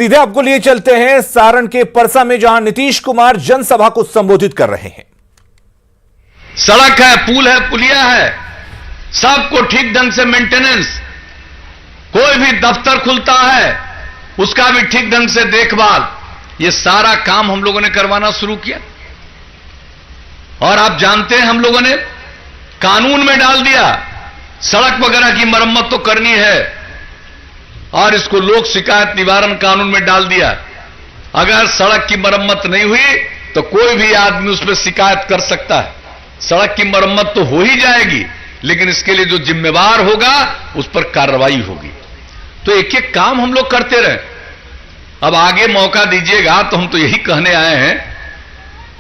सीधे आपको लिए चलते हैं सारण के परसा में, जहां नीतीश कुमार जनसभा को संबोधित कर रहे हैं। सड़क है, पुल है, पुलिया है, सबको ठीक ढंग से मेंटेनेंस, कोई भी दफ्तर खुलता है उसका भी ठीक ढंग से देखभाल, ये सारा काम हम लोगों ने करवाना शुरू किया। और आप जानते हैं हम लोगों ने कानून में डाल दिया, सड़क वगैरह की मरम्मत तो करनी है और इसको लोक शिकायत निवारण कानून में डाल दिया। अगर सड़क की मरम्मत नहीं हुई तो कोई भी आदमी उसमें शिकायत कर सकता है। सड़क की मरम्मत तो हो ही जाएगी, लेकिन इसके लिए जो जिम्मेवार होगा उस पर कार्रवाई होगी। तो एक एक काम हम लोग करते रहे। अब आगे मौका दीजिएगा तो हम तो यही कहने आए हैं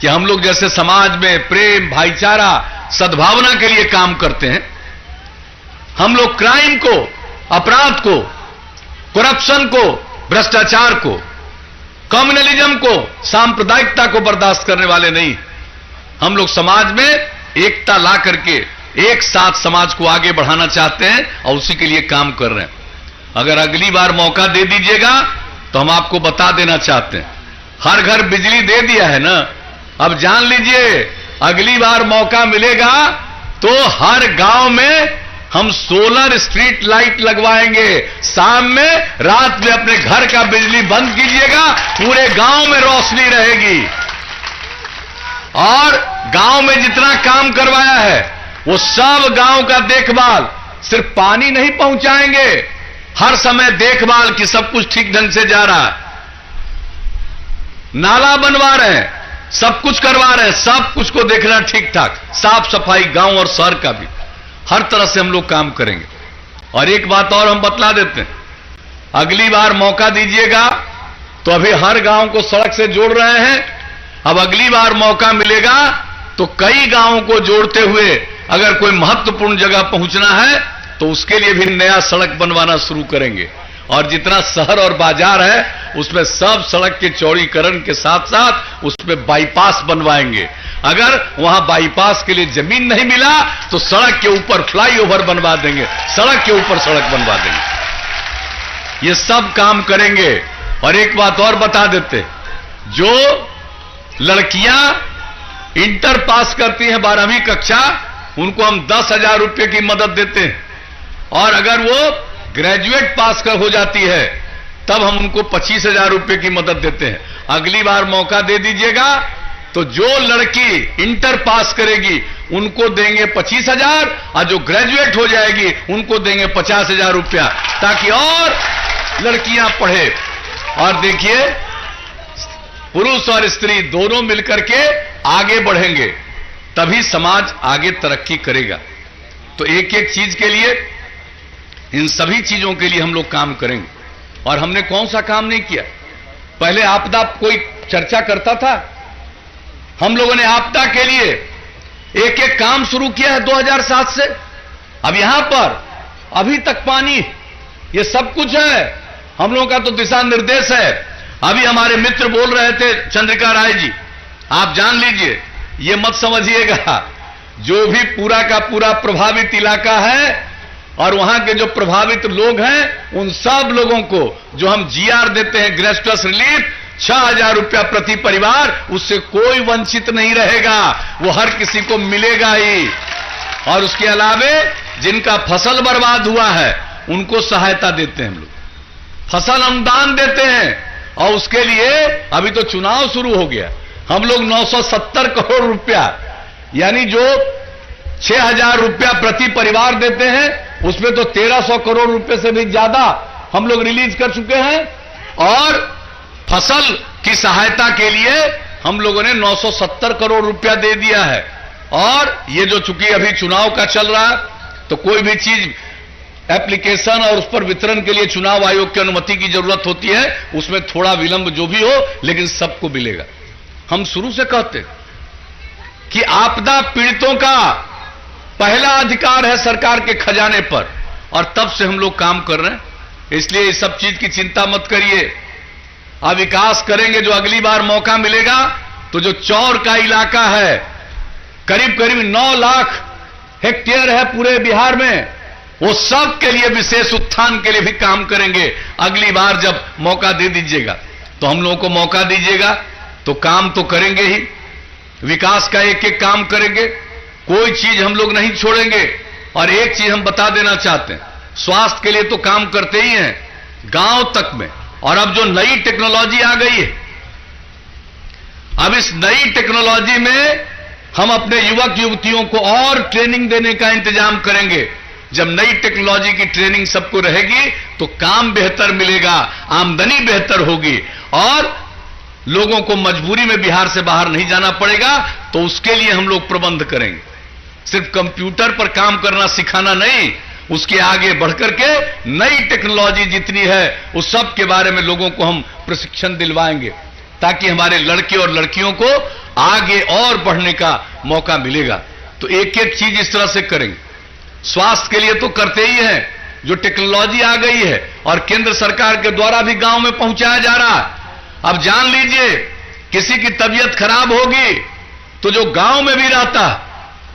कि हम लोग जैसे समाज में प्रेम, भाईचारा, सद्भावना के लिए काम करते हैं, हम लोग क्राइम को, अपराध को, करप्शन को, भ्रष्टाचार को, कम्युनलिज्म को, सांप्रदायिकता को बर्दाश्त करने वाले नहीं। हम लोग समाज में एकता ला करके एक साथ समाज को आगे बढ़ाना चाहते हैं और उसी के लिए काम कर रहे हैं। अगर अगली बार मौका दे दीजिएगा तो हम आपको बता देना चाहते हैं, हर घर बिजली दे दिया है ना। अब जान लीजिए अगली बार मौका मिलेगा तो हर गांव में हम सोलर स्ट्रीट लाइट लगवाएंगे। शाम में, रात में अपने घर का बिजली बंद कीजिएगा, पूरे गांव में रोशनी रहेगी। और गांव में जितना काम करवाया है वो सब गांव का देखभाल, सिर्फ पानी नहीं पहुंचाएंगे, हर समय देखभाल कि सब कुछ ठीक ढंग से जा रहा है, नाला बनवा रहे हैं, सब कुछ करवा रहे हैं, सब कुछ को देखना ठीक ठाक, साफ सफाई गांव और शहर का भी, हर तरह से हम लोग काम करेंगे। और एक बात और हम बतला देते हैं, अगली बार मौका दीजिएगा तो अभी हर गांव को सड़क से जोड़ रहे हैं, अब अगली बार मौका मिलेगा तो कई गांवों को जोड़ते हुए अगर कोई महत्वपूर्ण जगह पहुंचना है तो उसके लिए भी नया सड़क बनवाना शुरू करेंगे। और जितना शहर और बाजार है उसमें सब सड़क के चौड़ीकरण के साथ साथ उसमें बाईपास बनवाएंगे। अगर वहां बाईपास के लिए जमीन नहीं मिला तो सड़क के ऊपर फ्लाईओवर बनवा देंगे, सड़क के ऊपर सड़क बनवा देंगे। ये सब काम करेंगे। और एक बात और बता देते, जो लड़कियां इंटर पास करती हैं 12वीं कक्षा, उनको हम 10,000 रुपए की मदद देते हैं। और अगर वो ग्रेजुएट पास कर हो जाती है तब हम उनको 25,000 रुपए की मदद देते हैं। अगली बार मौका दे दीजिएगा तो जो लड़की इंटर पास करेगी उनको देंगे 25,000 और जो ग्रेजुएट हो जाएगी उनको देंगे 50,000 रुपया, ताकि और लड़कियां पढ़े। और देखिए, पुरुष और स्त्री दोनों मिलकर के आगे बढ़ेंगे तभी समाज आगे तरक्की करेगा। तो एक एक चीज के लिए, इन सभी चीजों के लिए हम लोग काम करेंगे। और हमने कौन सा काम नहीं किया? पहले आपदा कोई चर्चा करता था, हम लोगों ने आपदा के लिए एक एक काम शुरू किया है 2007 से। अब यहां पर अभी तक पानी, ये सब कुछ है, हम लोगों का तो दिशा निर्देश है। अभी हमारे मित्र बोल रहे थे, चंद्रिका राय जी, आप जान लीजिए, ये मत समझिएगा, जो भी पूरा का पूरा प्रभावित इलाका है और वहां के जो प्रभावित लोग हैं उन सब लोगों को जो हम जीआर देते हैं, ग्रेस्टस रिलीफ, 6,000 रुपया प्रति परिवार, उससे कोई वंचित नहीं रहेगा, वो हर किसी को मिलेगा ही। और उसके अलावे जिनका फसल बर्बाद हुआ है उनको सहायता देते हैं हम लोग, फसल अनुदान देते हैं। और उसके लिए अभी तो चुनाव शुरू हो गया, हम लोग 970 करोड़ रुपया, यानी जो 6,000 रुपया प्रति परिवार देते हैं उसमें तो 1,300 करोड़ रुपए से भी ज्यादा हम लोग रिलीज कर चुके हैं। और फसल की सहायता के लिए हम लोगों ने 970 करोड़ रुपया दे दिया है। और ये जो चूंकि अभी चुनाव का चल रहा है तो कोई भी चीज एप्लीकेशन और उस पर वितरण के लिए चुनाव आयोग की अनुमति की जरूरत होती है, उसमें थोड़ा विलंब जो भी हो, लेकिन सबको मिलेगा। हम शुरू से कहते कि आपदा पीड़ितों का पहला अधिकार है सरकार के खजाने पर, और तब से हम लोग काम कर रहे हैं। इसलिए इस सब चीज की चिंता मत करिए, अब विकास करेंगे। जो अगली बार मौका मिलेगा तो जो चौर का इलाका है, करीब करीब 9 लाख हेक्टेयर है पूरे बिहार में, वो सब के लिए विशेष उत्थान के लिए भी काम करेंगे। अगली बार जब मौका दे दीजिएगा तो हम लोगों को मौका दीजिएगा तो काम तो करेंगे ही, विकास का एक एक काम करेंगे, कोई चीज हम लोग नहीं छोड़ेंगे। और एक चीज हम बता देना चाहते हैं, स्वास्थ्य के लिए तो काम करते ही हैं गांव तक में। और अब जो नई टेक्नोलॉजी आ गई है, अब इस नई टेक्नोलॉजी में हम अपने युवक युवतियों को और ट्रेनिंग देने का इंतजाम करेंगे। जब नई टेक्नोलॉजी की ट्रेनिंग सबको रहेगी तो काम बेहतर मिलेगा, आमदनी बेहतर होगी और लोगों को मजबूरी में बिहार से बाहर नहीं जाना पड़ेगा। तो उसके लिए हम लोग प्रबंध करेंगे। सिर्फ कंप्यूटर पर काम करना सिखाना नहीं, उसके आगे बढ़कर के नई टेक्नोलॉजी जितनी है उस सब के बारे में लोगों को हम प्रशिक्षण दिलवाएंगे ताकि हमारे लड़के और लड़कियों को आगे और बढ़ने का मौका मिलेगा। तो एक एक चीज इस तरह से करेंगे। स्वास्थ्य के लिए तो करते ही हैं, जो टेक्नोलॉजी आ गई है और केंद्र सरकार के द्वारा भी गांव में पहुंचाया जा रहा है। अब जान लीजिए, किसी की तबीयत खराब होगी तो जो गांव में भी रहता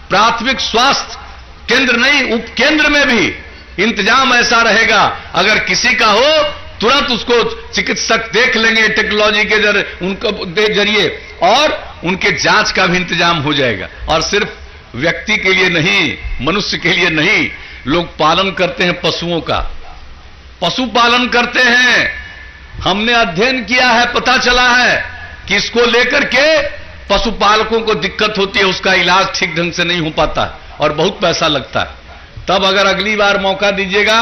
प्राथमिक स्वास्थ्य केंद्र नहीं, उपकेंद्र में भी इंतजाम ऐसा रहेगा, अगर किसी का हो तुरंत उसको चिकित्सक देख लेंगे टेक्नोलॉजी के जरिए और उनके जांच का भी इंतजाम हो जाएगा। और सिर्फ व्यक्ति के लिए नहीं, मनुष्य के लिए नहीं, लोग पालन करते हैं पशुओं का, पशुपालन करते हैं। हमने अध्ययन किया है, पता चला है कि इसको लेकर के पशुपालकों को दिक्कत होती है, उसका इलाज ठीक ढंग से नहीं हो पाता और बहुत पैसा लगता है। तब अगर अगली बार मौका दीजिएगा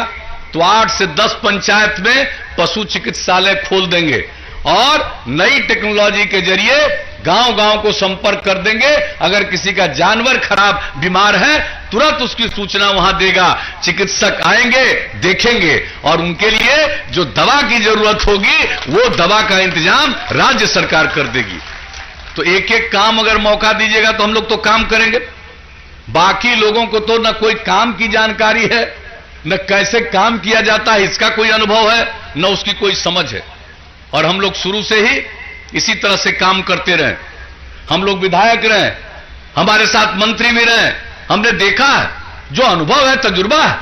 तो 8 से 10 पंचायत में पशु चिकित्सालय खोल देंगे और नई टेक्नोलॉजी के जरिए गांव-गांव को संपर्क कर देंगे। अगर किसी का जानवर खराब बीमार है तुरंत उसकी सूचना वहां देगा, चिकित्सक आएंगे, देखेंगे और उनके लिए जो दवा की जरूरत होगी वो दवा का इंतजाम राज्य सरकार कर देगी। तो एक एक काम अगर मौका दीजिएगा तो हम लोग तो काम करेंगे। बाकी लोगों को तो न कोई काम की जानकारी है, न कैसे काम किया जाता है इसका कोई अनुभव है, न उसकी कोई समझ है। और हम लोग शुरू से ही इसी तरह से काम करते रहे। हम लोग विधायक रहे, हमारे साथ मंत्री भी रहे, हमने देखा है, जो अनुभव है, तजुर्बा है।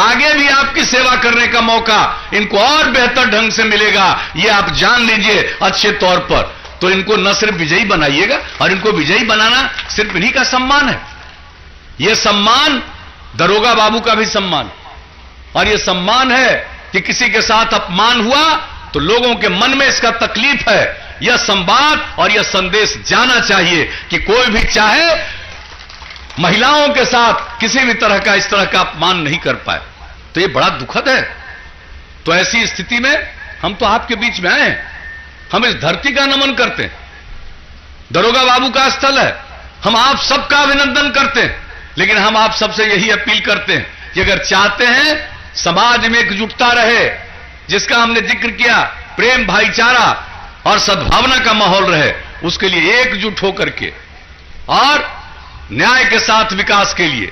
आगे भी आपकी सेवा करने का मौका इनको और बेहतर ढंग से मिलेगा, ये आप जान लीजिए अच्छे तौर पर। तो इनको न सिर्फ विजयी बनाइएगा, और इनको विजयी बनाना सिर्फ इन्हीं का सम्मान है, यह सम्मान दरोगा बाबू का भी सम्मान, और यह सम्मान है कि किसी के साथ अपमान हुआ तो लोगों के मन में इसका तकलीफ है। यह संवाद और यह संदेश जाना चाहिए कि कोई भी चाहे महिलाओं के साथ किसी भी तरह का इस तरह का अपमान नहीं कर पाए, तो यह बड़ा दुखद है। तो ऐसी स्थिति में हम तो आपके बीच में आए हैं, हम इस धरती का नमन करते हैं, दरोगा बाबू का स्थल है, हम आप सबका अभिनंदन करते हैं। लेकिन हम आप सबसे यही अपील करते हैं कि अगर चाहते हैं समाज में एकजुटता रहे, जिसका हमने जिक्र किया, प्रेम, भाईचारा और सद्भावना का माहौल रहे, उसके लिए एकजुट होकर के और न्याय के साथ विकास के लिए,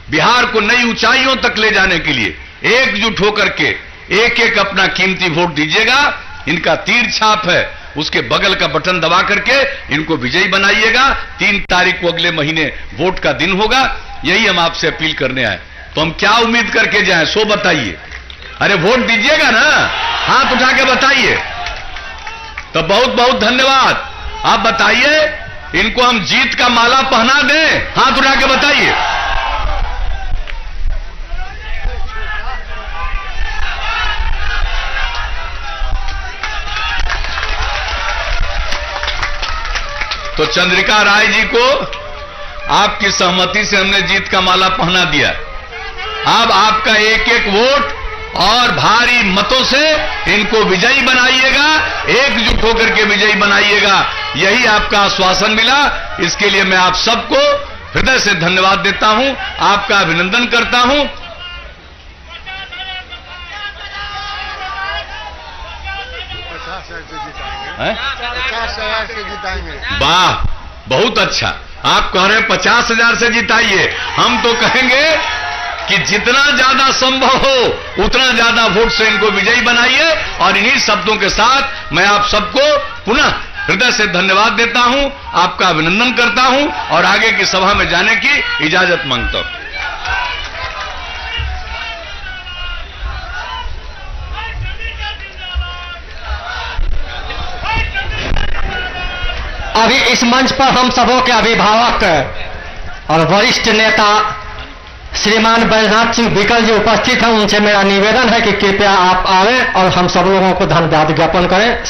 बिहार को नई ऊंचाइयों तक ले जाने के लिए एकजुट होकर के एक एक अपना कीमती वोट दीजिएगा। इनका तीर छाप है, उसके बगल का बटन दबा करके इनको विजयी बनाइएगा। 3 तारीख को अगले महीने वोट का दिन होगा, यही हम आपसे अपील करने आए। तो हम क्या उम्मीद करके जाएं, सो बताइए। अरे वोट दीजिएगा ना, हाथ उठा के बताइए। तो बहुत बहुत धन्यवाद। आप बताइए, इनको हम जीत का माला पहना दें, हाथ उठा के बताइए। तो चंद्रिका राय जी को आपकी सहमति से हमने जीत का माला पहना दिया। अब आपका एक एक वोट और भारी मतों से इनको विजयी बनाइएगा, एकजुट होकर के विजयी बनाइएगा, यही आपका आश्वासन मिला। इसके लिए मैं आप सबको हृदय से धन्यवाद देता हूं, आपका अभिनंदन करता हूं। हैं? 50,000 से जिताएंगे। वाह, बहुत अच्छा। आप कह रहे हैं 50,000 से जिताइए, हम तो कहेंगे कि जितना ज्यादा संभव हो उतना ज्यादा वोट से इनको विजयी बनाइए। और इन्हीं शब्दों के साथ मैं आप सबको पुनः हृदय से धन्यवाद देता हूं, आपका अभिनंदन करता हूं और आगे की सभा में जाने की इजाजत मांगता हूं। अभी इस मंच पर हम सबों के अभिभावक और वरिष्ठ नेता श्रीमान बैजनाथ सिंह बिकल जी उपस्थित हैं। उनसे मेरा निवेदन है कि कृपया आप आवें और हम सब लोगों को धन्यवाद ज्ञापन करें।